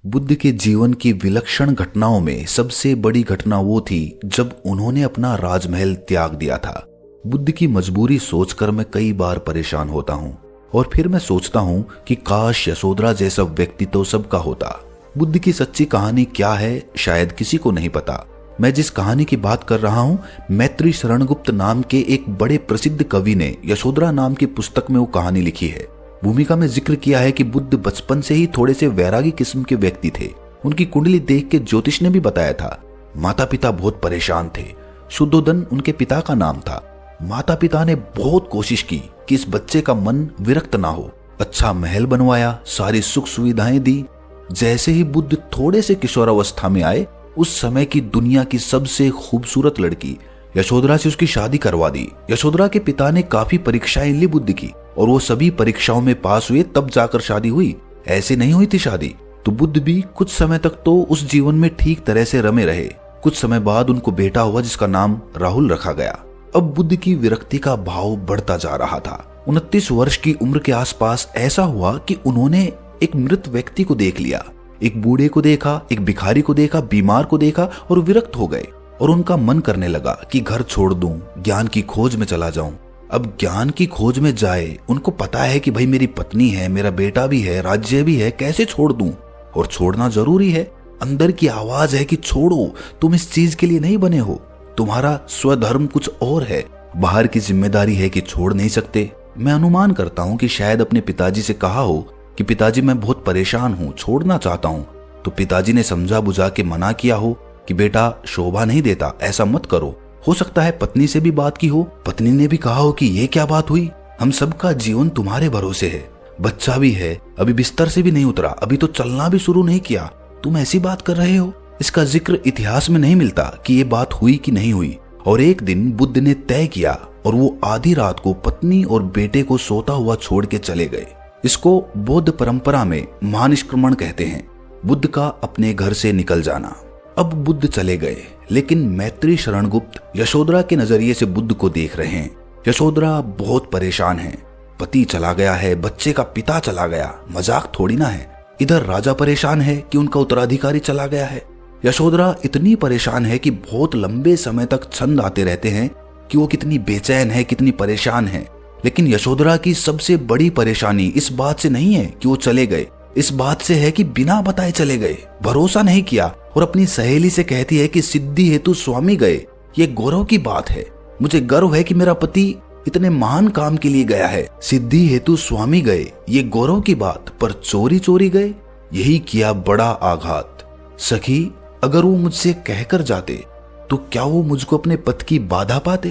बुद्ध के जीवन की विलक्षण घटनाओं में सबसे बड़ी घटना वो थी जब उन्होंने अपना राजमहल त्याग दिया था। बुद्ध की मजबूरी सोचकर मैं कई बार परेशान होता हूँ और फिर मैं सोचता हूँ कि काश यशोधरा जैसा व्यक्ति तो सबका होता। बुद्ध की सच्ची कहानी क्या है शायद किसी को नहीं पता। मैं जिस कहानी की बात कर रहा हूँ, मैत्री शरणगुप्त नाम के एक बड़े प्रसिद्ध कवि ने यशोधरा नाम की पुस्तक में वो कहानी लिखी है। भूमिका में जिक्र किया है कि बुद्ध बचपन से ही थोड़े से वैरागी किस्म के व्यक्ति थे। उनकी कुंडली देख के ज्योतिष ने भी बताया था। माता पिता बहुत परेशान थे। शुद्धोदन उनके पिता का नाम था। माता पिता ने बहुत कोशिश की कि इस बच्चे का मन विरक्त ना हो। अच्छा महल बनवाया, सारी सुख सुविधाएं दी। जैसे ही बुद्ध थोड़े से किशोरावस्था में आए, उस समय की दुनिया की सबसे खूबसूरत लड़की यशोधरा से उसकी शादी करवा दी। यशोधरा के पिता ने काफी परीक्षाएं ली बुद्ध की और वो सभी परीक्षाओं में पास हुए, तब जाकर शादी हुई। ऐसे नहीं हुई थी शादी। तो बुद्ध भी कुछ समय तक तो उस जीवन में ठीक तरह से रमे रहे। कुछ समय बाद उनको बेटा हुआ जिसका नाम राहुल रखा गया। अब बुद्ध की विरक्ति का भाव बढ़ता जा रहा था। 29 वर्ष की उम्र के आसपास ऐसा हुआ कि उन्होंने एक मृत व्यक्ति को देख लिया। एक बूढ़े को देखा, एक भिखारी को देखा, बीमार को देखा और विरक्त हो गए। और उनका मन करने लगा कि घर छोड़ दूं, ज्ञान की खोज में चला जाऊं। अब ज्ञान की खोज में जाए, उनको पता है कि भाई मेरी पत्नी है, मेरा बेटा भी है, राज्य भी है, कैसे छोड़ दूं? और छोड़ना जरूरी है। अंदर की आवाज है कि छोड़ो, तुम इस चीज के लिए नहीं बने हो, तुम्हारा स्वधर्म कुछ और है। बाहर की जिम्मेदारी है कि छोड़ नहीं सकते। मैं अनुमान करता हूँ कि शायद अपने पिताजी से कहा हो कि पिताजी मैं बहुत परेशान हूँ, छोड़ना चाहता हूँ। तो पिताजी ने समझा बुझा के मना किया हो कि बेटा शोभा नहीं देता, ऐसा मत करो। हो सकता है पत्नी से भी बात की हो। पत्नी ने भी कहा हो कि ये क्या बात हुई, हम सबका जीवन तुम्हारे भरोसे है। बच्चा भी है, अभी बिस्तर से भी नहीं उतरा, अभी तो चलना भी शुरू नहीं किया, तुम ऐसी बात कर रहे हो। इसका जिक्र इतिहास में नहीं मिलता कि ये बात हुई कि नहीं हुई। और एक दिन बुद्ध ने तय किया और वो आधी रात को पत्नी और बेटे को सोता हुआ छोड़ के चले गए। इसको बौद्ध परंपरा में महानिष्क्रमण कहते हैं, बुद्ध का अपने घर से निकल जाना। अब बुद्ध चले गए, लेकिन मैत्री शरणगुप्त यशोधरा के नजरिए से बुद्ध को देख रहे हैं। यशोधरा बहुत परेशान है। पति चला गया है, बच्चे का पिता चला गया, मजाक थोड़ी ना है। इधर राजा परेशान है कि उनका उत्तराधिकारी चला गया है। यशोधरा इतनी परेशान है कि बहुत लंबे समय तक छंद आते रहते हैं कि वो कितनी बेचैन है, कितनी परेशान है। लेकिन यशोधरा की सबसे बड़ी परेशानी इस बात से नहीं है कि वो चले गए, इस बात से है कि बिना बताए चले गए, भरोसा नहीं किया और अपनी सहेली से कहती है कि सिद्धि हेतु स्वामी गए। ये गौरव की बात है। मुझे गर्व है कि मेरा पति इतने महान काम के लिए गया है। सिद्धि हेतु स्वामी गए, ये गौरव की बात, पर चोरी चोरी गए, यही किया बड़ा आघात। सखी, अगर वो मुझसे कहकर जाते तो क्या वो मुझको अपने पथ की बाधा पाते?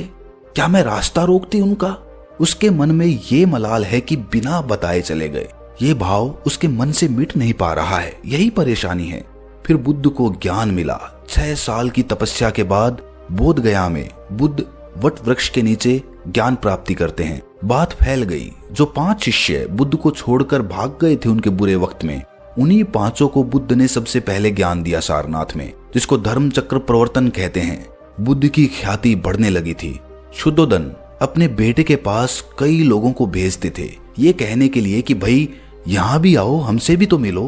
क्या मैं रास्ता रोकती उनका? उसके मन में ये मलाल है कि बिना बताए चले गए। ये भाव उसके मन से मिट नहीं पा रहा है, यही परेशानी है। फिर बुद्ध को ज्ञान मिला। 6 साल की तपस्या के बाद बोध गया में बुद्ध वट वृक्ष के नीचे ज्ञान प्राप्ति करते हैं। बात फैल गई। जो 5 शिष्य बुद्ध को छोड़कर भाग गए थे उनके बुरे वक्त में, उन्हीं 5 को बुद्ध ने सबसे पहले ज्ञान दिया सारनाथ में, जिसको धर्म चक्र प्रवर्तन कहते हैं। बुद्ध की ख्याति बढ़ने लगी थी। शुद्धोदन अपने बेटे के पास कई लोगों को भेजते थे, ये कहने के लिए कि भाई यहाँ भी आओ, हमसे भी तो मिलो।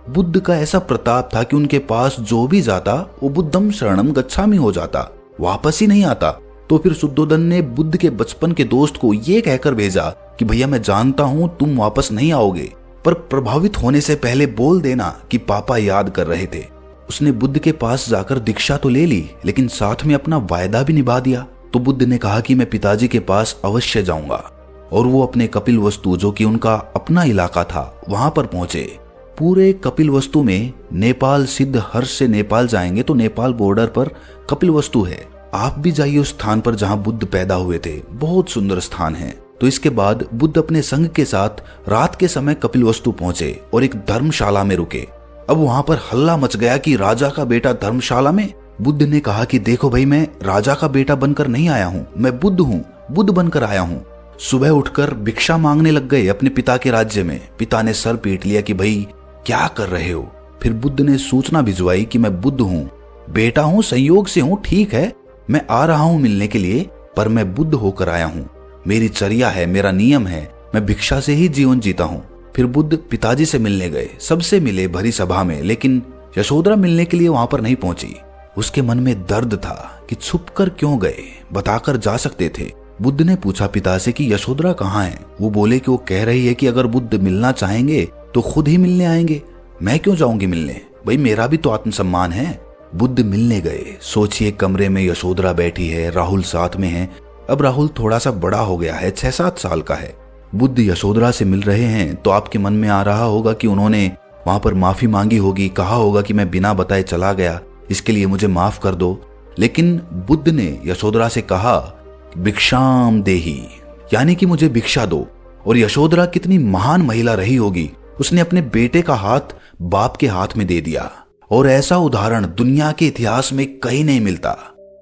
बुद्ध का ऐसा प्रताप था कि उनके पास जो भी जाता वो बुद्धम शरणम गच्छामि हो जाता, वापस ही नहीं आता। तो फिर शुद्धोदन ने बुद्ध के बचपन के दोस्त को ये कहकर भेजा कि भैया मैं जानता हूँ तुम वापस नहीं आओगे, पर प्रभावित होने से पहले बोल देना कि पापा याद कर रहे थे। उसने बुद्ध के पास जाकर दीक्षा तो ले ली, लेकिन साथ में अपना वायदा भी निभा दिया। तो बुद्ध ने कहा कि मैं पिताजी के पास अवश्य जाऊंगा। और वो अपने कपिलवस्तु, जो कि उनका अपना इलाका था, वहां पर पहुंचे। पूरे कपिलवस्तु में नेपाल सिद्ध हर्ष से नेपाल जाएंगे तो नेपाल बॉर्डर पर कपिलवस्तु है। आप भी जाइए उस स्थान पर जहां बुद्ध पैदा हुए थे, बहुत सुंदर स्थान है। तो इसके बाद बुद्ध अपने संघ के साथ रात के समय कपिलवस्तु पहुंचे और एक धर्मशाला में रुके। अब वहां पर हल्ला मच गया कि राजा का बेटा धर्मशाला में। बुद्ध ने कहा कि देखो भाई, मैं राजा का बेटा बनकर नहीं आया हूँ, मैं बुद्ध हूँ, बुद्ध बनकर आया हूँ। सुबह उठकर भिक्षा मांगने लग गए अपने पिता के राज्य में। पिता ने सर पीट लिया कि भाई क्या कर रहे हो। फिर बुद्ध ने सूचना भिजवाई कि मैं बुद्ध हूँ, बेटा हूँ, संयोग से हूँ, ठीक है, मैं आ रहा हूँ मिलने के लिए, पर मैं बुद्ध होकर आया हूँ। मेरी चर्या है, मेरा नियम है, मैं भिक्षा से ही जीवन जीता हूँ। फिर बुद्ध पिताजी से मिलने गए, सबसे मिले भरी सभा में, लेकिन यशोधरा मिलने के लिए वहां पर नहीं पहुंची। उसके मन में दर्द था कि छुपकर क्यों गए, बताकर जा सकते थे। बुद्ध ने पूछा पिता से कि यशोधरा कहाँ है। वो बोले कि वो कह रही है कि अगर बुद्ध मिलना चाहेंगे तो खुद ही मिलने आएंगे, मैं क्यों जाऊंगी मिलने, भाई मेरा भी तो आत्मसम्मान है। बुद्ध मिलने गए। सोचिए कमरे में यशोधरा बैठी है, राहुल साथ में है। अब राहुल थोड़ा सा बड़ा हो गया है, 6-7 साल का है। बुद्ध यशोधरा से मिल रहे हैं तो आपके मन में आ रहा होगा कि उन्होंने वहां पर माफी मांगी होगी, कहा होगा कि मैं बिना बताए चला गया, इसके लिए मुझे माफ कर दो। लेकिन बुद्ध ने यशोधरा से कहा भिक्षाम देही, यानी कि मुझे भिक्षा दो। और यशोधरा कितनी महान महिला रही होगी, उसने अपने बेटे का हाथ बाप के हाथ में दे दिया। और ऐसा उदाहरण दुनिया के इतिहास में कहीं नहीं मिलता।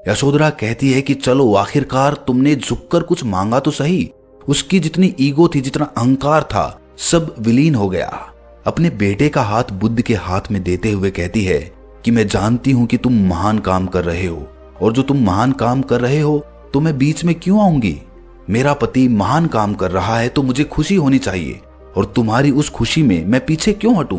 यशोधरा कहती है कि चलो आखिरकार तुमने झुककर कुछ मांगा तो सही। उसकी जितनी ईगो थी, जितना अहंकार था, सब विलीन हो गया। अपने बेटे का हाथ बुद्ध के हाथ में देते हुए कहती है कि मैं जानती हूं कि तुम महान काम कर रहे हो, और जो तुम महान काम कर रहे हो तो मैं बीच में क्यों आऊंगी। मेरा पति महान काम कर रहा है तो मुझे खुशी होनी चाहिए, और तुम्हारी उस खुशी में मैं पीछे क्यों हटूं।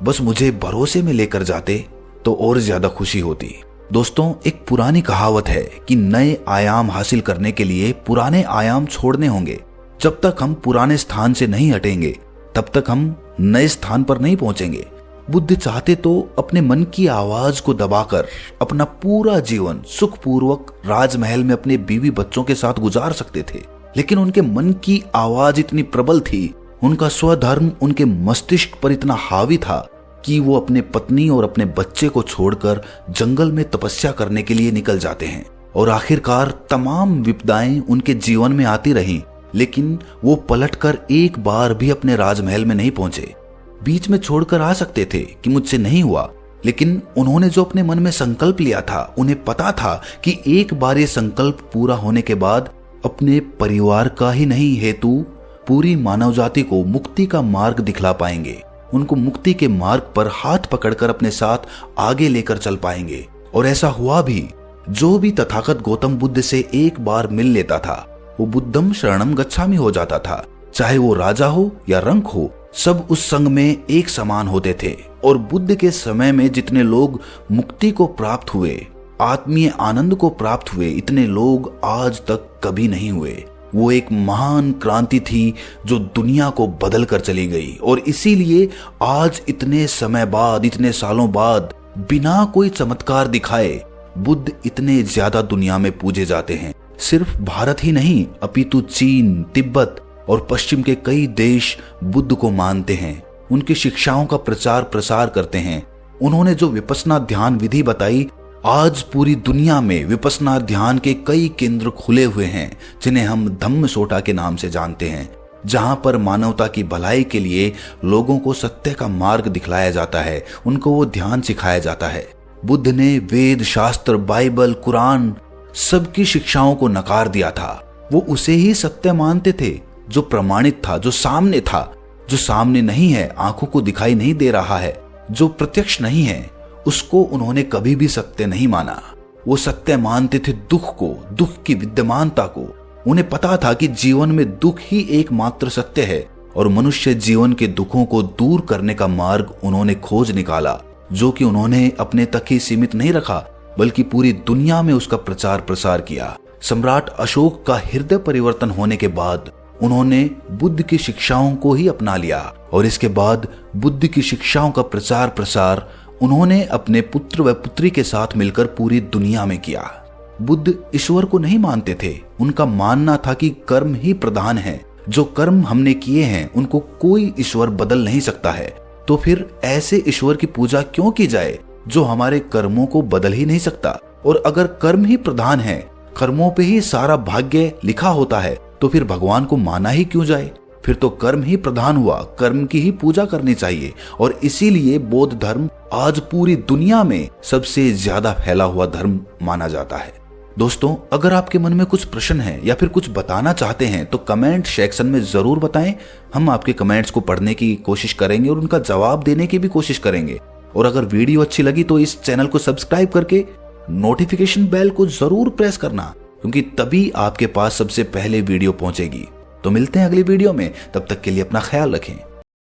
बस मुझे भरोसे में लेकर जाते तो और ज्यादा खुशी होती। दोस्तों, एक पुरानी कहावत है कि नए आयाम हासिल करने के लिए पुराने आयाम छोड़ने होंगे। जब तक हम पुराने स्थान से नहीं हटेंगे तब तक हम नए स्थान पर नहीं पहुंचेंगे। बुद्ध चाहते तो अपने मन की आवाज को दबाकर अपना पूरा जीवन सुखपूर्वक राजमहल में अपने बीवी बच्चों के साथ गुजार सकते थे, लेकिन उनके मन की आवाज इतनी प्रबल थी, उनका स्वधर्म उनके मस्तिष्क पर इतना हावी था कि वो अपने पत्नी और अपने बच्चे को छोड़कर जंगल में तपस्या करने के लिए निकल जाते हैं। और आखिरकार तमाम विपदाएं उनके जीवन में आती रहीं, लेकिन वो पलटकर एक बार भी अपने राजमहल में नहीं पहुंचे। बीच में छोड़कर आ सकते थे कि मुझसे नहीं हुआ, लेकिन उन्होंने जो अपने मन में संकल्प लिया था, उन्हें पता था कि एक बार ये संकल्प पूरा होने के बाद अपने परिवार का ही नहीं हेतु पूरी मानव जाति को मुक्ति का मार्ग दिखला पाएंगे। उनको मुक्ति के मार्ग पर हाथ पकड़कर अपने साथ आगे लेकर चल पाएंगे। और ऐसा हुआ भी। जो भी तथागत गौतम बुद्ध से एक बार मिल लेता था वो बुद्धम शरणम गच्छामि हो जाता था। चाहे वो राजा हो या रंक हो, सब उस संग में एक समान होते थे। और बुद्ध के समय में जितने लोग मुक्ति को प्राप्त हुए, आत्मीय आनंद को प्राप्त हुए, इतने लोग आज तक कभी नहीं हुए। वो एक महान क्रांति थी जो दुनिया को बदल कर चली गई। और इसीलिए आज इतने समय बाद, इतने सालों बाद, बिना कोई चमत्कार दिखाए बुद्ध इतने ज्यादा दुनिया में पूजे जाते हैं। सिर्फ भारत ही नहीं, अपितु चीन, तिब्बत और पश्चिम के कई देश बुद्ध को मानते हैं, उनकी शिक्षाओं का प्रचार प्रसार करते हैं। उन्होंने जो विपश्यना ध्यान विधि बताई, आज पूरी दुनिया में विपश्यना ध्यान के कई केंद्र खुले हुए हैं, जिन्हें हम धम्मसोटा के नाम से जानते हैं, जहां पर मानवता की भलाई के लिए लोगों को सत्य का मार्ग दिखलाया जाता है, उनको वो ध्यान सिखाया जाता है। बुद्ध ने वेद, शास्त्र, बाइबल, कुरान सबकी शिक्षाओं को नकार दिया था। वो उसे ही सत्य मानते थे जो प्रमाणित था, जो सामने था। जो सामने नहीं है, आंखों को दिखाई नहीं दे रहा है, जो प्रत्यक्ष नहीं है, उसको उन्होंने कभी भी सत्य नहीं माना। वो सत्य मानते थे दुख को, दुख की विद्यमानता को। उन्हें पता था कि जीवन में दुख ही एकमात्र सत्य है, और मनुष्य जीवन के दुखों को दूर करने का मार्ग उन्होंने खोज निकाला, जो कि उन्होंने अपने तक ही सीमित नहीं रखा, बल्कि पूरी दुनिया में उसका प्रचार प्रसार किया। सम्राट अशोक का हृदय परिवर्तन होने के बाद उन्होंने बुद्ध की शिक्षाओं को ही अपना लिया, और इसके बाद बुद्ध की शिक्षाओं का प्रचार प्रसार उन्होंने अपने पुत्र व पुत्री के साथ मिलकर पूरी दुनिया में किया। बुद्ध ईश्वर को नहीं मानते थे। उनका मानना था कि कर्म ही प्रधान है। जो कर्म हमने किए हैं उनको कोई ईश्वर बदल नहीं सकता है। तो फिर ऐसे ईश्वर की पूजा क्यों की जाए जो हमारे कर्मों को बदल ही नहीं सकता। और अगर कर्म ही प्रधान है, कर्मों पे ही सारा भाग्य लिखा होता है, तो फिर भगवान को माना ही क्यों जाए। फिर तो कर्म ही प्रधान हुआ, कर्म की ही पूजा करनी चाहिए। और इसीलिए बौद्ध धर्म आज पूरी दुनिया में सबसे ज्यादा फैला हुआ धर्म माना जाता है। दोस्तों, अगर आपके मन में कुछ प्रश्न है या फिर कुछ बताना चाहते हैं तो कमेंट सेक्शन में जरूर बताएं। हम आपके कमेंट्स को पढ़ने की कोशिश करेंगे और उनका जवाब देने की भी कोशिश करेंगे। और अगर वीडियो अच्छी लगी तो इस चैनल को सब्सक्राइब करके नोटिफिकेशन बेल को जरूर प्रेस करना, क्योंकि तभी आपके पास सबसे पहले वीडियो पहुंचेगी। तो मिलते हैं अगली वीडियो में, तब तक के लिए अपना ख्याल रखें।